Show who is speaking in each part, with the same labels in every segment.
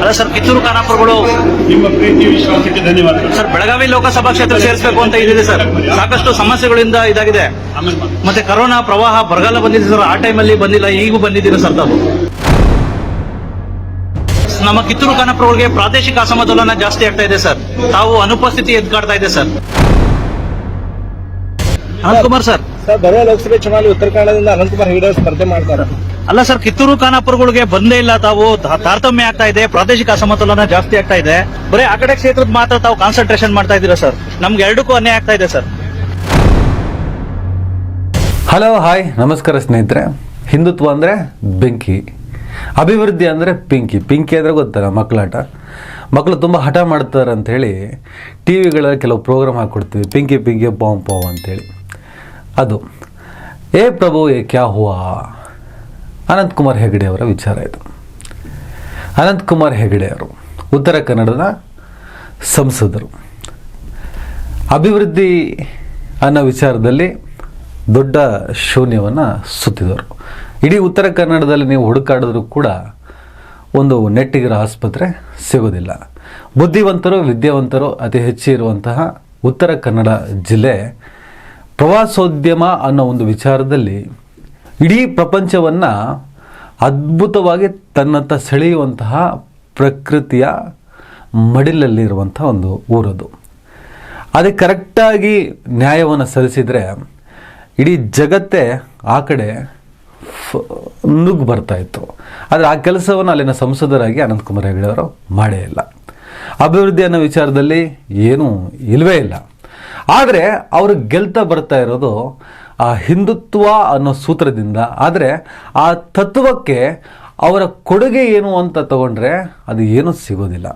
Speaker 1: ಅಲ್ಲ ಸರ್, ಕಿತ್ತೂರು ಖಾನಾಪುರಗಳು
Speaker 2: ನಿಮ್ಮ ಪ್ರೀತಿ ವಿಶ್ವಾಸಕ್ಕೆ ಧನ್ಯವಾದಗಳು
Speaker 1: ಸರ್. ಬೆಳಗಾವಿ ಲೋಕಸಭಾ ಕ್ಷೇತ್ರ ಸೇರಿಸಬೇಕು ಅಂತ ಇದೆ ಸರ್. ಸಾಕಷ್ಟು ಸಮಸ್ಯೆಗಳಿಂದ ಇದಾಗಿದೆ. ಮತ್ತೆ ಕೊರೋನಾ, ಪ್ರವಾಹ, ಬರಗಾಲ ಬಂದಿದೆ ಸರ್. ಆ ಟೈಮಲ್ಲಿ ಬಂದಿಲ್ಲ, ಈಗೂ ಬಂದಿದ್ದೀರಾ ಸರ್ ತಾವು. ನಮ್ಮ ಕಿತ್ತೂರು ಖಾನಾಪುರಗಳಿಗೆ ಪ್ರಾದೇಶಿಕ ಅಸಮತೋಲನ ಜಾಸ್ತಿ ಆಗ್ತಾ ಇದೆ ಸರ್. ತಾವು ಅನುಪಸ್ಥಿತಿ ಎದ್ಕಾಡ್ತಾ ಇದೆ ಸರ್. ಅನಂತಕುಮಾರ್ ಸರ್,
Speaker 3: ಬರುವ ಲೋಕಸಭೆ ಚುನಾವಣೆ ಉತ್ತರ ಕನ್ನಡದಿಂದ ಅನಂತಕುಮಾರ್ ಹೆಗಡೆ ಸ್ಪರ್ಧೆ ಮಾಡ್ತಾರೆ.
Speaker 1: ಅಲ್ಲ ಸರ್, ಕಿತ್ತೂರು ಖಾನಾಪುರಗಳಿಗೆ ಬಂದೇ ಇಲ್ಲ ತಾವು. ತಾರತಮ್ಯ ಆಗ್ತಾ ಇದೆ, ಪ್ರಾದೇಶಿಕ ಅಸಮತೋಲನ ಜಾಸ್ತಿ ಆಗ್ತಾ ಇದೆ. ಬರೀ ಆ ಕಡೆ ಕ್ಷೇತ್ರದ ಮಾತ್ರ ತಾವು ಕಾನ್ಸಂಟ್ರೇಷನ್ ಮಾಡ್ತಾ ಇದ್ದೀರಾ ಸರ್. ನಮ್ಗೆ ಎರಡಕ್ಕೂ ಅನ್ಯಾಯ ಆಗ್ತಾ ಇದೆ ಸರ್.
Speaker 4: ಹಲೋ, ಹಾಯ್, ನಮಸ್ಕಾರ ಸ್ನೇಹಿತರೆ. ಹಿಂದುತ್ವ ಅಂದರೆ ಬೆಂಕಿ, ಅಭಿವೃದ್ಧಿ ಅಂದರೆ ಪಿಂಕಿ ಅಂದರೆ ಗೊತ್ತಲ್ಲ, ಮಕ್ಕಳಾಟ. ಮಕ್ಕಳು ತುಂಬ ಹಠ ಮಾಡ್ತಾರೆ ಅಂಥೇಳಿ ಟಿ ವಿಗಳ ಕೆಲವು ಪ್ರೋಗ್ರಾಮ್ ಹಾಕ್ಕೊಡ್ತೀವಿ, ಪಿಂಕಿ ಪಾವ್ ಅಂಥೇಳಿ. ಅದು ಏ ಪ್ರಭು ಏ ಕ್ಯಾ ಹುವಾ, ಅನಂತಕುಮಾರ್ ಹೆಗಡೆ ಅವರ ವಿಚಾರ ಇದು. ಅನಂತಕುಮಾರ್ ಹೆಗಡೆ ಅವರು ಉತ್ತರ ಕನ್ನಡದ ಸಂಸದರು. ಅಭಿವೃದ್ಧಿ ಅನ್ನೋ ವಿಚಾರದಲ್ಲಿ ದೊಡ್ಡ ಶೂನ್ಯವನ್ನು ಸುತ್ತಿದವರು. ಇಡೀ ಉತ್ತರ ಕನ್ನಡದಲ್ಲಿ ನೀವು ಹುಡುಕಾಡಿದ್ರೂ ಕೂಡ ಒಂದು ನೆಟ್ಟಿಗಿರೋ ಆಸ್ಪತ್ರೆ ಸಿಗೋದಿಲ್ಲ. ಬುದ್ಧಿವಂತರು, ವಿದ್ಯಾವಂತರು ಅತಿ ಹೆಚ್ಚು ಇರುವಂತಹ ಉತ್ತರ ಕನ್ನಡ ಜಿಲ್ಲೆ ಪ್ರವಾಸೋದ್ಯಮ ಅನ್ನೋ ಒಂದು ವಿಚಾರದಲ್ಲಿ ಇಡೀ ಪ್ರಪಂಚವನ್ನು ಅದ್ಭುತವಾಗಿ ತನ್ನತ್ತ ಸೆಳೆಯುವಂತಹ ಪ್ರಕೃತಿಯ ಮಡಿಲಲ್ಲಿರುವಂಥ ಒಂದು ಊರದು. ಅದಕ್ಕೆ ಕರೆಕ್ಟಾಗಿ ನ್ಯಾಯವನ್ನು ಸಲ್ಲಿಸಿದರೆ ಇಡೀ ಜಗತ್ತೇ ಆ ಕಡೆ ನುಗ್ಗು ಬರ್ತಾಯಿತ್ತು. ಆದರೆ ಆ ಕೆಲಸವನ್ನು ಅಲ್ಲಿನ ಸಂಸದರಾಗಿ ಅನಂತಕುಮಾರ್ ಹೆಗಡೆ ಅವರು ಮಾಡೇ ಇಲ್ಲ. ಅಭಿವೃದ್ಧಿ ಅನ್ನೋ ವಿಚಾರದಲ್ಲಿ ಏನೂ ಇಲ್ಲವೇ ಇಲ್ಲ. ಆದರೆ ಅವರು ಗೆಲ್ತಾ ಬರ್ತಾ ಇರೋದು ಆ ಹಿಂದುತ್ವ ಅನ್ನೋ ಸೂತ್ರದಿಂದ. ಆದರೆ ಆ ತತ್ವಕ್ಕೆ ಅವರ ಕೊಡುಗೆ ಏನು ಅಂತ ತಗೊಂಡ್ರೆ ಅದು ಏನೂ ಸಿಗೋದಿಲ್ಲ.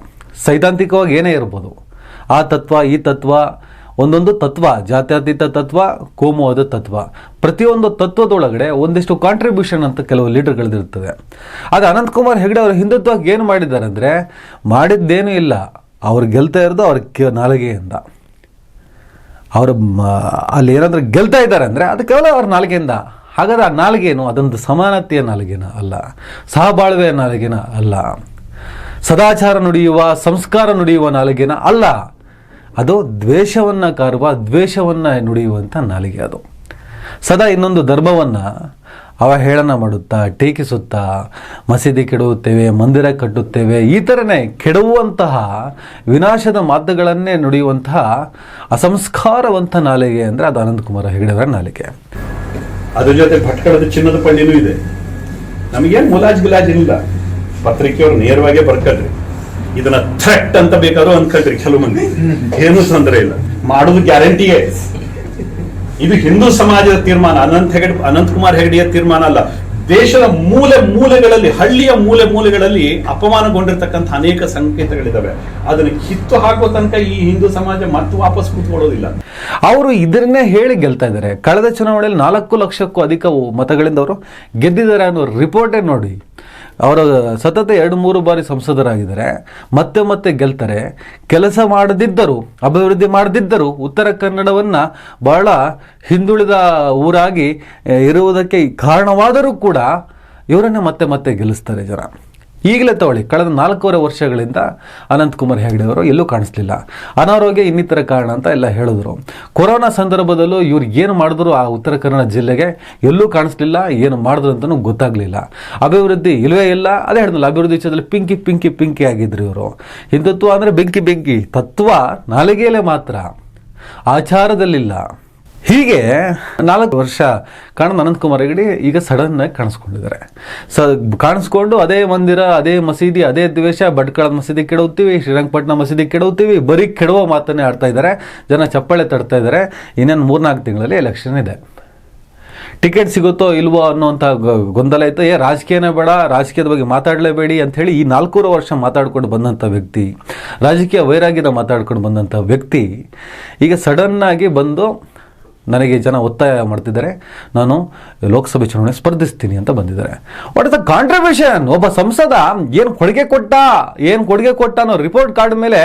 Speaker 4: ಸೈದ್ಧಾಂತಿಕವಾಗಿ ಏನೇ ಇರ್ಬೋದು, ಆ ತತ್ವ, ಈ ತತ್ವ, ಒಂದೊಂದು ತತ್ವ, ಜಾತ್ಯತೀತ ತತ್ವ, ಕೋಮುವಾದ ತತ್ವ, ಪ್ರತಿಯೊಂದು ತತ್ವದೊಳಗಡೆ ಒಂದಿಷ್ಟು ಕಾಂಟ್ರಿಬ್ಯೂಷನ್ ಅಂತ ಕೆಲವು ಲೀಡರ್ಗಳದಿರ್ತದೆ. ಅದು ಅನಂತಕುಮಾರ್ ಹೆಗಡೆ ಅವರು ಹಿಂದುತ್ವಕ್ಕೆ ಏನು ಮಾಡಿದ್ದಾರೆ ಅಂದರೆ, ಮಾಡಿದ್ದೇನೂ ಇಲ್ಲ. ಅವ್ರು ಗೆಲ್ತಾ ಇರೋದು ಅವ್ರ ನಾಲಿಗೆಯಿಂದ. ಅವರು ಅಲ್ಲಿ ಏನಾದರೂ ಗೆಲ್ತಾ ಇದ್ದಾರೆ ಅಂದರೆ ಅದು ಕೇವಲ ಅವ್ರ ನಾಲಿಗೆಯಿಂದ. ಹಾಗಾದ್ರೆ ಆ ನಾಲಿಗೆನು ಅದೊಂದು ಸಮಾನತೆಯ ನಾಲಿಗೆನ ಅಲ್ಲ, ಸಹಬಾಳ್ವೆಯ ನಾಲಿಗೆನ ಅಲ್ಲ, ಸದಾಚಾರ ನುಡಿಯುವ, ಸಂಸ್ಕಾರ ನುಡಿಯುವ ನಾಲಿಗೆನ ಅಲ್ಲ. ಅದು ದ್ವೇಷವನ್ನು ಕಾರುವ, ದ್ವೇಷವನ್ನು ನುಡಿಯುವಂಥ ನಾಲಿಗೆ ಅದು. ಸದಾ ಇನ್ನೊಂದು ಧರ್ಮವನ್ನು ಅವಹೇಳನ ಮಾಡುತ್ತಾ, ಟೀಕಿಸುತ್ತಾ, ಮಸೀದಿ ಕೆಡವುತ್ತೇವೆ, ಮಂದಿರ ಕಟ್ಟುತ್ತೇವೆ, ಈ ಥರನೇ ಕೆಡವುವಂತಹ ವಿನಾಶದ ಮಾತುಗಳನ್ನೇ ನುಡಿಯುವಂತಹ ಅಸಂಸ್ಕಾರವಂತ ನಾಲಿಗೆ ಅಂದರೆ ಅದು ಅನಂತಕುಮಾರ್ ಹೆಗಡೆ ಅವರ ನಾಲಿಗೆ.
Speaker 2: ಅದ್ರ ಜೊತೆ ಭಟ್ಕಳದ ಚಿನ್ನದ ಪಳ್ಳಿನೂ ಇದೆ. ನಮಗೇನು ಮುಲಾಜ್ ಇಲ್ಲ. ಪತ್ರಿಕೆಯವರು ನೇರವಾಗೇ ಬರ್ಕಳ್ರಿ, ಇದನ್ನ ಥ್ರೆಟ್ ಅಂತ ಬೇಕಾದ್ರೂ ಅನ್ಕಳ್ರಿ. ಕೆಲವು ಮಂದಿ ಏನೂ ತೊಂದರೆ ಇಲ್ಲ, ಮಾಡೋದು ಗ್ಯಾರಂಟಿಯೇ. ಇದು ಹಿಂದೂ ಸಮಾಜದ ತೀರ್ಮಾನ, ಅನಂತಕುಮಾರ್ ಹೆಗಡೆಯ ತೀರ್ಮಾನ ಅಲ್ಲ. ದೇಶದ ಮೂಲೆಗಳಲ್ಲಿ, ಹಳ್ಳಿಯ ಮೂಲೆಗಳಲ್ಲಿ ಅಪಮಾನಗೊಂಡಿರ್ತಕ್ಕಂಥ ಅನೇಕ ಸಂಕೇತಗಳಿದಾವೆ. ಅದನ್ನ ಕಿತ್ತು ಹಾಕುವ ತನಕ ಈ ಹಿಂದೂ ಸಮಾಜ ಮತ್ತೆ ವಾಪಸ್ ಕೂತ್ಕೊಳ್ಳೋದಿಲ್ಲ.
Speaker 4: ಅವರು ಇದನ್ನೇ ಹೇಳಿ ಗೆಲ್ತಾ ಇದ್ದಾರೆ. ಕಳೆದ ಚುನಾವಣೆಯಲ್ಲಿ 4 ಲಕ್ಷಕ್ಕೂ ಅಧಿಕ ಮತಗಳಿಂದ ಅವರು ಗೆದ್ದಿದ್ದಾರೆ ಅನ್ನೋ ರಿಪೋರ್ಟೇ ನೋಡಿ. ಅವರು ಸತತ 2-3 ಬಾರಿ ಸಂಸದರಾಗಿದ್ದಾರೆ, ಮತ್ತೆ ಗೆಲ್ತಾರೆ. ಕೆಲಸ ಮಾಡದಿದ್ದರು, ಅಭಿವೃದ್ಧಿ ಮಾಡದಿದ್ದರು, ಉತ್ತರ ಕನ್ನಡವನ್ನು ಬಹಳ ಹಿಂದುಳಿದ ಊರಾಗಿ ಇರುವುದಕ್ಕೆ ಕಾರಣವಾದರೂ ಕೂಡ ಇವರನ್ನೇ ಮತ್ತೆ ಗೆಲ್ಲಿಸ್ತಾರೆ ಜನ. ಈಗಲೇ ತಗೊಳ್ಳಿ, ಕಳೆದ 4.5 ವರ್ಷಗಳಿಂದ ಅನಂತಕುಮಾರ್ ಹೆಗಡೆ ಅವರು ಎಲ್ಲೂ ಕಾಣಿಸ್ಲಿಲ್ಲ. ಅನಾರೋಗ್ಯ ಇನ್ನಿತರ ಕಾರಣ ಅಂತ ಎಲ್ಲ ಹೇಳಿದ್ರು. ಕೊರೋನಾ ಸಂದರ್ಭದಲ್ಲೂ ಇವ್ರು ಏನು ಮಾಡಿದ್ರು ಆ ಉತ್ತರ ಕನ್ನಡ ಜಿಲ್ಲೆಗೆ ಎಲ್ಲೂ ಕಾಣಿಸ್ಲಿಲ್ಲ. ಏನು ಮಾಡಿದ್ರು ಅಂತಲೂ ಗೊತ್ತಾಗಲಿಲ್ಲ. ಅಭಿವೃದ್ಧಿ ಇಲ್ಲವೇ ಇಲ್ಲ. ಅದೇ ಹೇಳಿದ್ನಲ್ಲ, ಅಭಿವೃದ್ಧಿ ವಿಷಯದಲ್ಲಿ ಪಿಂಕಿ ಆಗಿದ್ರು ಇವರು. ಹಿಂದುತ್ವ ಅಂದರೆ ಬೆಂಕಿ, ತತ್ವ ನಾಲಿಗೆಯಲ್ಲೇ ಮಾತ್ರ, ಆಚಾರದಲ್ಲಿಲ್ಲ. ಹೀಗೆ 4 ವರ್ಷ ಕಾಣದ ಅನಂತಕುಮಾರ್ ಹೆಗಡೆ ಈಗ ಸಡನ್ ಆಗಿ ಕಾಣಿಸ್ಕೊಂಡಿದ್ದಾರೆ. ಕಾಣಿಸ್ಕೊಂಡು ಅದೇ ಮಂದಿರ, ಅದೇ ಮಸೀದಿ, ಅದೇ ದ್ವೇಷ, ಭಟ್ಕಳದ ಮಸೀದಿ ಕೆಡವುತ್ತೀವಿ, ಶ್ರೀರಂಗಪಟ್ಟಣ ಮಸೀದಿ ಕೆಡವುತ್ತೀವಿ, ಬರೀ ಕೆಡವ ಮಾತನ್ನೇ ಆಡ್ತಾ ಇದ್ದಾರೆ. ಜನ ಚಪ್ಪಾಳೆ ತಡ್ತಾ ಇದ್ದಾರೆ. ಇನ್ನೇನು 3-4 ತಿಂಗಳಲ್ಲಿ ಎಲೆಕ್ಷನ್ ಇದೆ. ಟಿಕೆಟ್ ಸಿಗುತ್ತೋ ಇಲ್ವೋ ಅನ್ನೋಂಥ ಗೊಂದಲ ಇತ್ತು. ರಾಜಕೀಯನೇ ಬೇಡ, ರಾಜಕೀಯದ ಬಗ್ಗೆ ಮಾತಾಡಲೇಬೇಡಿ ಅಂಥೇಳಿ ಈ 4 ವರ್ಷ ಮಾತಾಡ್ಕೊಂಡು ಬಂದಂಥ ವ್ಯಕ್ತಿ, ರಾಜಕೀಯ ವೈರಾಗ್ಯದ ಮಾತಾಡ್ಕೊಂಡು ಬಂದಂಥ ವ್ಯಕ್ತಿ ಈಗ ಸಡನ್ನಾಗಿ ಬಂದು ನನಗೆ ಜನ ಒತ್ತಾಯ ಮಾಡ್ತಿದ್ದಾರೆ, ನಾನು ಲೋಕಸಭೆ ಚುನಾವಣೆ ಸ್ಪರ್ಧಿಸ್ತೀನಿ ಅಂತ ಬಂದಿದ್ದಾರೆ. What is the contribution? ಒಬ್ಬ ಸಂಸದ ಏನು ಕೊಡುಗೆ ಕೊಟ್ಟ ಅನ್ನೋ ರಿಪೋರ್ಟ್ ಕಾರ್ಡ್ ಮೇಲೆ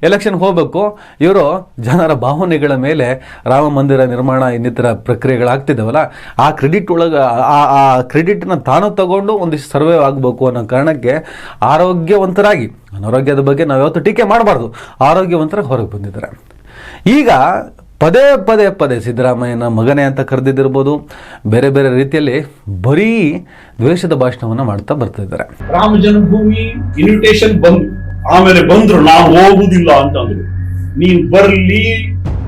Speaker 4: ಎಲೆಕ್ಷನ್ಗೆ ಹೋಗಬೇಕು. ಇವರು ಜನರ ಭಾವನೆಗಳ ಮೇಲೆ ರಾಮ ಮಂದಿರ ನಿರ್ಮಾಣ ಇನ್ನಿತರ ಪ್ರಕ್ರಿಯೆಗಳಾಗ್ತಿದ್ದಾವಲ್ಲ, ಆ ಕ್ರೆಡಿಟ್ ಒಳಗೆ ಆ ಕ್ರೆಡಿಟ್ನ ತಾನು ತಗೊಂಡು ಒಂದಿಷ್ಟು ಸರ್ವೇ ಆಗಬೇಕು ಅನ್ನೋ ಕಾರಣಕ್ಕೆ ಆರೋಗ್ಯವಂತರಾಗಿ, ಅನಾರೋಗ್ಯದ ಬಗ್ಗೆ ನಾವು ಯಾವತ್ತೂ ಟೀಕೆ ಮಾಡಬಾರ್ದು, ಆರೋಗ್ಯವಂತರಾಗಿ ಹೊರಗೆ ಬಂದಿದ್ದಾರೆ. ಈಗ ಪದೇ ಸಿದ್ದರಾಮಯ್ಯನ ಮಗನೇ ಅಂತ ಕರೆದಿದ್ದಿರ್ಬೋದು, ಬೇರೆ ಬೇರೆ ರೀತಿಯಲ್ಲಿ ಬರೀ ದ್ವೇಷದ ಭಾಷಣವನ್ನು ಮಾಡ್ತಾ ಬರ್ತಾ ಇದ್ದಾರೆ.
Speaker 2: ರಾಮ ಜನ್ಮಭೂಮಿ ಇನ್ವಿಟೇಷನ್ ಬಂದು ಆಮೇಲೆ ಬಂದ್ರು ನಾವು ಹೋಗುದಿಲ್ಲ ಅಂತಂದ್ರು. ನೀನ್ ಬರ್ಲಿ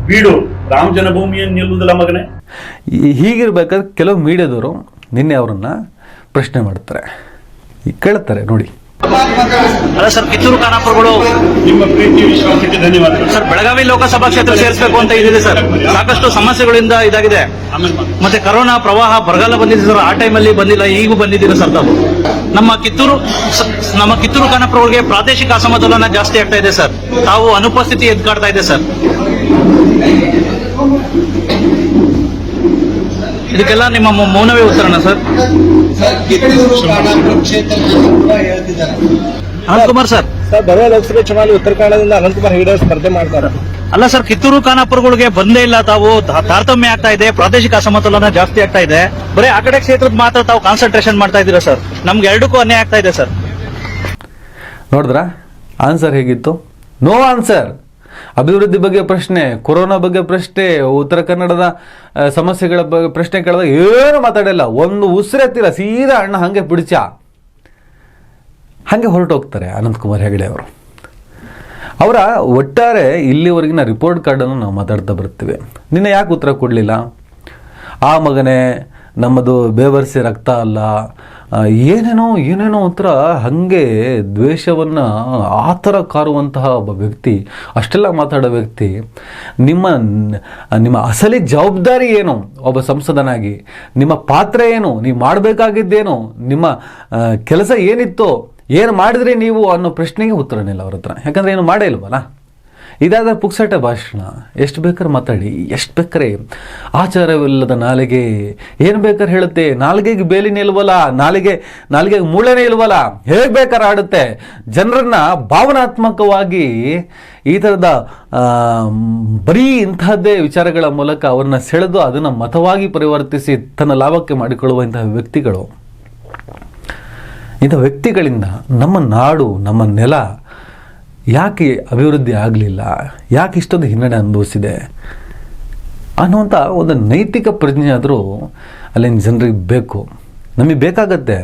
Speaker 2: ಬಿಡು, ರಾಮ ಜನ್ಮಭೂಮಿಯನ್ನು ನಿಲ್ಲುವುದಿಲ್ಲ ಮಗನೇ.
Speaker 4: ಹೀಗಿರ್ಬೇಕಾದ್ರೆ ಕೆಲವು ಮೀಡಿಯಾದವರು ನಿನ್ನೆ ಅವರನ್ನ ಪ್ರಶ್ನೆ ಮಾಡ್ತಾರೆ, ಕೇಳ್ತಾರೆ ನೋಡಿ.
Speaker 1: ಅಲ್ಲ ಸರ್, ಕಿತ್ತೂರು ಖಾನಾಪುರಗಳು
Speaker 2: ನಿಮ್ಮ ಪ್ರೀತಿ ವಿಶ್ವಾಸಕ್ಕೆ ಧನ್ಯವಾದಗಳು
Speaker 1: ಸರ್. ಬೆಳಗಾವಿ ಲೋಕಸಭಾ ಕ್ಷೇತ್ರ ಸೇರಿಸಬೇಕು ಅಂತ ಇದೆ ಸರ್. ಸಾಕಷ್ಟು ಸಮಸ್ಯೆಗಳಿಂದ ಇದಾಗಿದೆ. ಮತ್ತೆ ಕರೋನಾ ಪ್ರವಾಹ ಬರಗಾಲ ಬಂದಿದೆ ಸರ್. ಆ ಟೈಮಲ್ಲಿ ಬಂದಿಲ್ಲ, ಈಗೂ ಬಂದಿದ್ದೀರಾ ಸರ್ ತಾವು. ನಮ್ಮ ಕಿತ್ತೂರು ಖಾನಾಪುರಗಳಿಗೆ ಪ್ರಾದೇಶಿಕ ಅಸಮತೋಲನ ಜಾಸ್ತಿ ಆಗ್ತಾ ಇದೆ ಸರ್. ತಾವು ಅನುಪಸ್ಥಿತಿ ಎದ್ಕಾಡ್ತಾ ಇದೆ ಸರ್. ಇದಕ್ಕೆಲ್ಲ ನಿಮ್ಮ ಮೌನವೇ ಉತ್ತರನ ಸರ್? ಅನಂತಕುಮಾರ್ ಸರ್,
Speaker 3: ಬರುವ ಲೋಕಸಭೆ ಚುನಾವಣೆ ಉತ್ತರ ಕನ್ನಡದಿಂದ ಅನಂತಕುಮಾರ್ ಹೆಗಡೆ ಸ್ಪರ್ಧೆ ಮಾಡ್ತಾರೆ.
Speaker 1: ಅಲ್ಲ ಸರ್, ಕಿತ್ತೂರು ಖಾನಾಪುರಗಳಿಗೆ ಬಂದೇ ಇಲ್ಲ ತಾವು. ತಾರತಮ್ಯ ಆಗ್ತಾ ಇದೆ, ಪ್ರಾದೇಶಿಕ ಅಸಮತೋಲನ ಜಾಸ್ತಿ ಆಗ್ತಾ ಇದೆ. ಬರೀ ಆ ಕಡೆ ಕ್ಷೇತ್ರದ ಮಾತ್ರ ತಾವು ಕಾನ್ಸಂಟ್ರೇಷನ್ ಮಾಡ್ತಾ ಇದ್ದೀರಾ ಸರ್. ನಮ್ಗೆ ಎರಡಕ್ಕೂ ಅನ್ಯಾಯ ಆಗ್ತಾ ಇದೆ ಸರ್.
Speaker 4: ನೋಡಿದ್ರ ಆನ್ಸರ್ ಹೇಗಿತ್ತು? No answer. ಅಭಿವೃದ್ಧಿ ಬಗ್ಗೆ ಪ್ರಶ್ನೆ, ಕೊರೋನಾ ಬಗ್ಗೆ ಪ್ರಶ್ನೆ, ಉತ್ತರ ಕನ್ನಡದ ಸಮಸ್ಯೆಗಳ ಬಗ್ಗೆ ಪ್ರಶ್ನೆ ಕೇಳಿದಾಗ ಏನು ಮಾತಾಡಿಲ್ಲ, ಒಂದು ಉಸಿರೆತ್ತಿಲ್ಲ, ಸೀದಾ ಅಣ್ಣ ಹಂಗೆ ಬಿಡ್ಚ ಹಂಗೆ ಹೊರಟೋಗ್ತಾರೆ ಅನಂತಕುಮಾರ್ ಹೆಗಡೆ ಅವರು. ಅವರ ಒಟ್ಟಾರೆ ಇಲ್ಲಿವರೆಗಿನ ರಿಪೋರ್ಟ್ ಕಾರ್ಡನ್ನು ನಾವು ಮಾತಾಡ್ತಾ ಬರ್ತೀವಿ. ನಿನ್ನೆ ಯಾಕೆ ಉತ್ತರ ಕೊಡಲಿಲ್ಲ? ಆ ಮಗನೇ, ನಮ್ಮದು ಬೇವರ್ಸಿ ರಕ್ತ ಅಲ್ಲ, ಏನೇನೋ ಉತ್ತರ. ಹಾಗೆ ದ್ವೇಷವನ್ನು ಆ ಥರ ಕಾರುವಂತಹ ಒಬ್ಬ ವ್ಯಕ್ತಿ, ಅಷ್ಟೆಲ್ಲ ಮಾತಾಡೋ ವ್ಯಕ್ತಿ, ನಿಮ್ಮ ಅಸಲಿ ಜವಾಬ್ದಾರಿ ಏನು ಒಬ್ಬ ಸಂಸದನಾಗಿ? ನಿಮ್ಮ ಪಾತ್ರ ಏನು? ನೀವು ಮಾಡಬೇಕಾಗಿದ್ದೇನು? ನಿಮ್ಮ ಕೆಲಸ ಏನಿತ್ತು? ಏನು ಮಾಡಿದ್ರಿ ನೀವು ಅನ್ನೋ ಪ್ರಶ್ನೆಗೆ ಉತ್ತರನಿಲ್ಲ ಅವ್ರ ಹತ್ರ. ಯಾಕಂದರೆ ಏನು ಮಾಡೇ ಇಲ್ವಲ್ಲ. ಇದಾದ ಪುಕ್ಸಟ ಭಾಷಣ, ಎಷ್ಟು ಬೇಕಾದ್ರೆ ಮಾತಾಡಿ, ಎಷ್ಟು ಬೇಕಾರೆ ಆಚಾರವಿಲ್ಲದ ನಾಲಿಗೆ ಏನು ಬೇಕಾದ್ರೆ ಹೇಳುತ್ತೆ. ನಾಲಿಗೆಗೆ ಬೇಲಿನೇ ಇಲ್ವಲ್ಲ, ನಾಲಿಗೆಗೆ ಮೂಳೆನೇ ಇಲ್ವಲ್ಲ, ಹೇಗೆ ಬೇಕಾದ್ರೆ ಆಡುತ್ತೆ. ಜನರನ್ನ ಭಾವನಾತ್ಮಕವಾಗಿ ಈ ಥರದ ಬರೀ ಇಂತಹದ್ದೇ ವಿಚಾರಗಳ ಮೂಲಕ ಅವ್ರನ್ನ ಸೆಳೆದು ಅದನ್ನು ಮತವಾಗಿ ಪರಿವರ್ತಿಸಿ ತನ್ನ ಲಾಭಕ್ಕೆ ಮಾಡಿಕೊಳ್ಳುವ ಇಂತಹ ವ್ಯಕ್ತಿಗಳು, ಇಂಥ ವ್ಯಕ್ತಿಗಳಿಂದ ನಮ್ಮ ನಾಡು, ನಮ್ಮ ನೆಲ ಯಾಕೆ ಅಭಿವೃದ್ಧಿ ಆಗಲಿಲ್ಲ, ಯಾಕೆ ಇಷ್ಟೊಂದು ಹಿನ್ನಡೆ ಅನುಭವಿಸಿದೆ ಅನ್ನುವಂಥ ಒಂದು ನೈತಿಕ ಪ್ರಜ್ಞೆ ಆದರೂ ಅಲ್ಲಿನ ಜನರಿಗೆ ಬೇಕು. ನಮಗೆ ಬೇಕಾಗತ್ತೆ.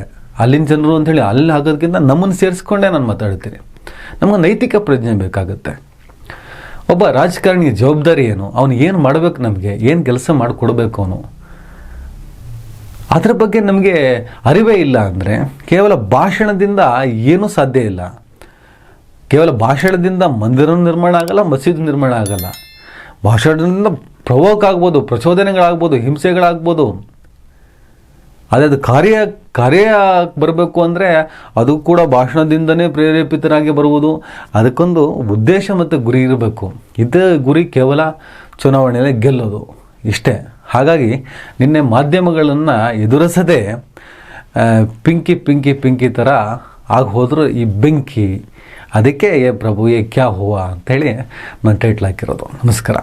Speaker 4: ಅಲ್ಲಿನ ಜನರು ಅಂಥೇಳಿ ಅಲ್ಲಿ ಆಗೋದಕ್ಕಿಂತ ನಮ್ಮನ್ನು ಸೇರಿಸ್ಕೊಂಡೇ ನಾನು ಮಾತಾಡ್ತೀನಿ. ನಮಗೆ ನೈತಿಕ ಪ್ರಜ್ಞೆ ಬೇಕಾಗತ್ತೆ. ಒಬ್ಬ ರಾಜಕಾರಣಿಯ ಜವಾಬ್ದಾರಿ ಏನು, ಅವನು ಏನು ಮಾಡಬೇಕು, ನಮಗೆ ಏನು ಕೆಲಸ ಮಾಡಿಕೊಡ್ಬೇಕು ಅವನು, ಅದರ ಬಗ್ಗೆ ನಮಗೆ ಅರಿವೇ ಇಲ್ಲ ಅಂದರೆ ಕೇವಲ ಭಾಷಣದಿಂದ ಏನೂ ಸಾಧ್ಯ ಇಲ್ಲ. ಕೇವಲ ಭಾಷಣದಿಂದ ಮಂದಿರ ನಿರ್ಮಾಣ ಆಗಲ್ಲ, ಮಸೀದಿ ನಿರ್ಮಾಣ ಆಗಲ್ಲ. ಭಾಷಣದಿಂದ ಪ್ರವೋಕ್ ಆಗ್ಬೋದು, ಪ್ರಚೋದನೆಗಳಾಗ್ಬೋದು, ಹಿಂಸೆಗಳಾಗ್ಬೋದು. ಅದೇ ಕಾರ್ಯ ಬರಬೇಕು ಅಂದರೆ ಅದು ಕೂಡ ಭಾಷಣದಿಂದನೇ ಪ್ರೇರೇಪಿತರಾಗಿ ಬರುವುದು. ಅದಕ್ಕೊಂದು ಉದ್ದೇಶ ಮತ್ತು ಗುರಿ ಇರಬೇಕು. ಇದೇ ಗುರಿ ಕೇವಲ ಚುನಾವಣೆಯಲ್ಲಿ ಗೆಲ್ಲೋದು, ಇಷ್ಟೇ. ಹಾಗಾಗಿ ನಿನ್ನೆ ಮಾಧ್ಯಮಗಳನ್ನು ಎದುರಿಸದೆ ಪಿಂಕಿ ಥರ ಆಗಿ ಹೋದ್ರು ಈ ಬೆಂಕಿ. ಅದಕ್ಕೆ ಏ ಪ್ರಭು ಏ ಕ್ಯಾ ಹುವಾ ಅಂಥೇಳಿ ನಾನು ಟೈಟ್ಲ್ ಹಾಕಿರೋದು. ನಮಸ್ಕಾರ.